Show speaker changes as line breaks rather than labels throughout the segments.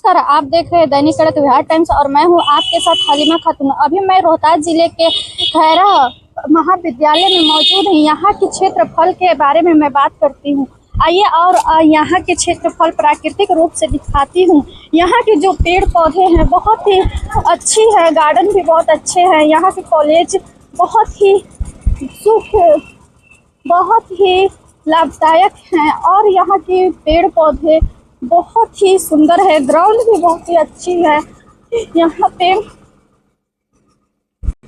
नमस्कार, आप देख रहे हैं दैनिक कड़क बिहार टाइम्स और मैं हूं आपके साथ हलीमा खातून। अभी मैं रोहतास जिले के खैरा महाविद्यालय में मौजूद हूं। यहाँ के क्षेत्रफल के बारे में मैं बात करती हूं। आइए और यहाँ के क्षेत्रफल प्राकृतिक रूप से दिखाती हूं। यहाँ के जो पेड़ पौधे हैं बहुत ही अच्छी है, गार्डन भी बहुत अच्छे हैं। यहाँ के कॉलेज बहुत ही बहुत ही लाभदायक हैं और यहाँ के पेड़ पौधे बहुत ही सुंदर है। ग्राउंड भी बहुत ही अच्छी है। यहाँ पे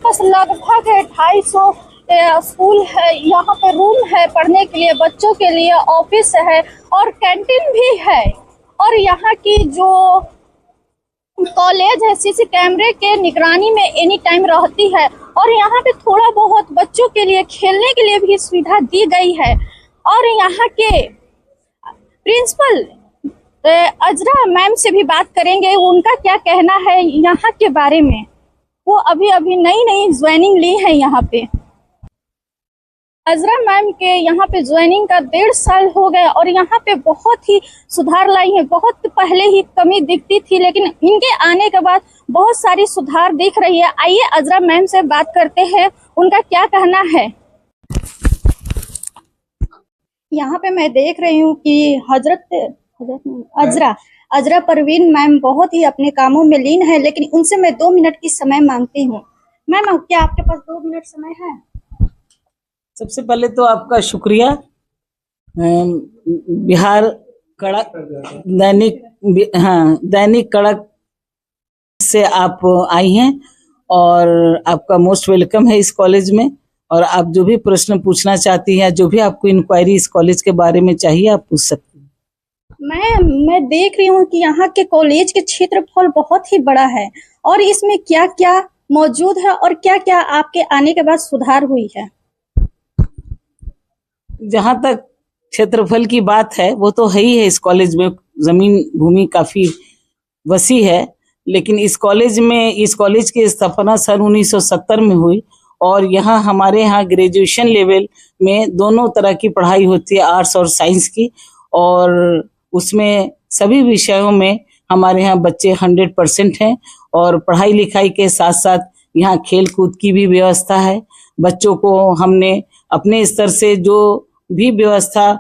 बस लगभग 250 स्कूल है। यहाँ पे रूम है पढ़ने के लिए, बच्चों के लिए ऑफिस है और कैंटीन भी है। और यहाँ की जो कॉलेज है सीसी कैमरे के निगरानी में एनी टाइम रहती है। और यहाँ पे थोड़ा बहुत बच्चों के लिए खेलने के लिए भी सुविधा दी गई है। और यहाँ के प्रिंसिपल अजरा मैम से भी बात करेंगे, उनका क्या कहना है यहाँ के बारे में। वो अभी नई ज्वाइनिंग ली है यहाँ पे। अजरा मैम के यहाँ पे ज्वाइनिंग का 1.5 साल हो गए और यहाँ पे बहुत ही सुधार लाई है। बहुत पहले ही कमी दिखती थी लेकिन इनके आने के बाद बहुत सारी सुधार दिख रही है। आइए अजरा मैम से बात करते हैं, उनका क्या कहना है। यहाँ पे मैं देख रही हूँ कि अजरा परवीन मैम बहुत ही अपने कामों में लीन है, लेकिन उनसे मैं 2 मिनट की समय मांगती हूँ। मैम क्या आपके पास 2 मिनट समय है?
सबसे पहले तो आपका शुक्रिया। बिहार कड़क दैनिक कड़क से आप आई हैं और आपका मोस्ट वेलकम है इस कॉलेज में। और आप जो भी प्रश्न पूछना चाहती हैं, जो भी आपको इंक्वायरी इस कॉलेज के बारे में चाहिए, आप पूछ सकती हैं।
मैं देख रही हूँ कि यहाँ के कॉलेज के क्षेत्रफल बहुत ही बड़ा है और इसमें क्या क्या मौजूद है और क्या क्या आपके आने के बाद सुधार हुई है।
जहाँ तक क्षेत्रफल की बात है वो तो है ही है। इस कॉलेज में जमीन भूमि काफी वसी है, लेकिन इस कॉलेज की स्थापना सन 1970 में हुई और यहाँ हमारे यहाँ ग्रेजुएशन लेवल में दोनों तरह की पढ़ाई होती है, आर्ट्स और साइंस की। और उसमें सभी विषयों में हमारे यहाँ बच्चे 100% हैं और पढ़ाई लिखाई के साथ साथ यहाँ खेल कूद की भी व्यवस्था है। बच्चों को हमने अपने स्तर से जो भी व्यवस्था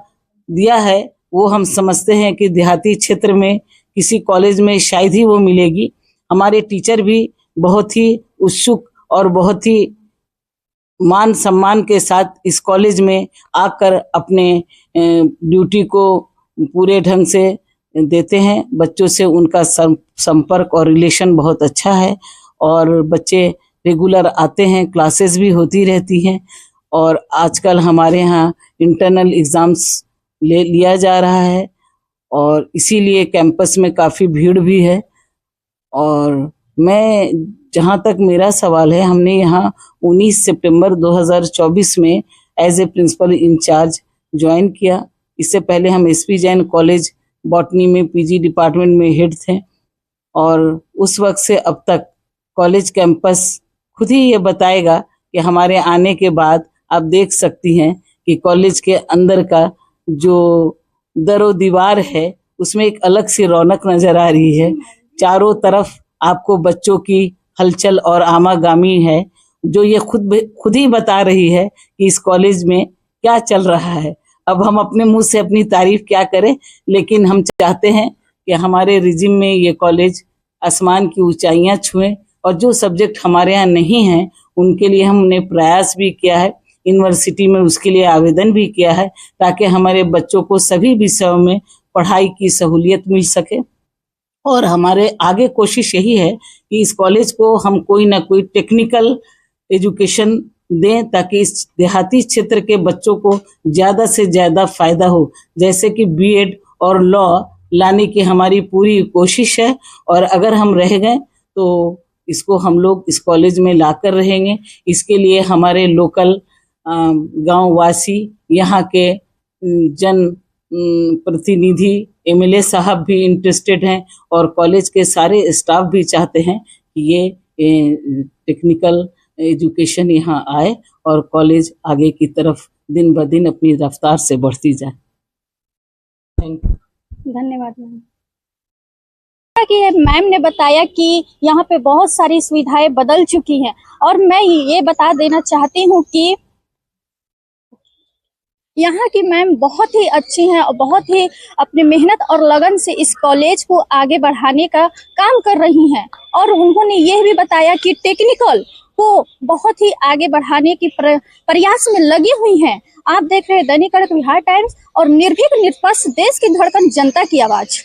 दिया है वो हम समझते हैं कि देहाती क्षेत्र में किसी कॉलेज में शायद ही वो मिलेगी। हमारे टीचर भी बहुत ही उत्सुक और बहुत ही मान सम्मान के साथ इस कॉलेज में आकर अपने ड्यूटी को पूरे ढंग से देते हैं। बच्चों से उनका संपर्क और रिलेशन बहुत अच्छा है और बच्चे रेगुलर आते हैं, क्लासेस भी होती रहती हैं। और आजकल हमारे यहाँ इंटरनल एग्जाम्स लिया जा रहा है और इसीलिए कैंपस में काफ़ी भीड़ भी है। और मैं जहाँ तक मेरा सवाल है, हमने यहाँ 19 सितंबर 2024 में as a principal incharge join किया। इससे पहले हम एसपी जैन कॉलेज बॉटनी में पीजी डिपार्टमेंट में हेड थे और उस वक्त से अब तक कॉलेज कैंपस खुद ही ये बताएगा कि हमारे आने के बाद आप देख सकती हैं कि कॉलेज के अंदर का जो दरो दीवार है उसमें एक अलग सी रौनक नजर आ रही है। चारों तरफ आपको बच्चों की हलचल और आमागामी है, जो ये खुद ही बता रही है कि इस कॉलेज में क्या चल रहा है। अब हम अपने मुंह से अपनी तारीफ क्या करें, लेकिन हम चाहते हैं कि हमारे रिजिम में ये कॉलेज आसमान की ऊंचाइयां छुए। और जो सब्जेक्ट हमारे यहाँ नहीं हैं उनके लिए हमने प्रयास भी किया है, यूनिवर्सिटी में उसके लिए आवेदन भी किया है ताकि हमारे बच्चों को सभी विषयों में पढ़ाई की सहूलियत मिल सके। और हमारे आगे कोशिश यही है कि इस कॉलेज को हम कोई ना कोई टेक्निकल एजुकेशन दें ताकि इस देहाती क्षेत्र के बच्चों को ज़्यादा से ज़्यादा फायदा हो। जैसे कि बीएड और लॉ लाने की हमारी पूरी कोशिश है और अगर हम रह गए तो इसको हम लोग इस कॉलेज में लाकर रहेंगे। इसके लिए हमारे लोकल गांव वासी, यहाँ के जन प्रतिनिधि, एमएलए साहब भी इंटरेस्टेड हैं और कॉलेज के सारे स्टाफ भी चाहते हैं कि ये टेक्निकल एजुकेशन यहाँ आए और कॉलेज आगे की तरफ दिन ब दिन अपनी रफ्तार से बढ़ती जाए। Thank you.
धन्यवाद मैम। कि मैम ने बताया कि यहाँ पे बहुत सारी सुविधाएं बदल चुकी हैं, और मैं ये बता देना चाहती हूँ कि यहाँ की मैम बहुत ही अच्छी हैं और बहुत ही अपनी मेहनत और लगन से इस कॉलेज को आगे बढ़ाने का काम कर रही हैं। और उन्होंने यह भी बताया कि टेक्निकल को बहुत ही आगे बढ़ाने की प्रयास में लगी हुई हैं। आप देख रहे हैं दैनिक बिहार टाइम्स और निर्भीक निष्पक्ष देश की धड़कन जनता की आवाज।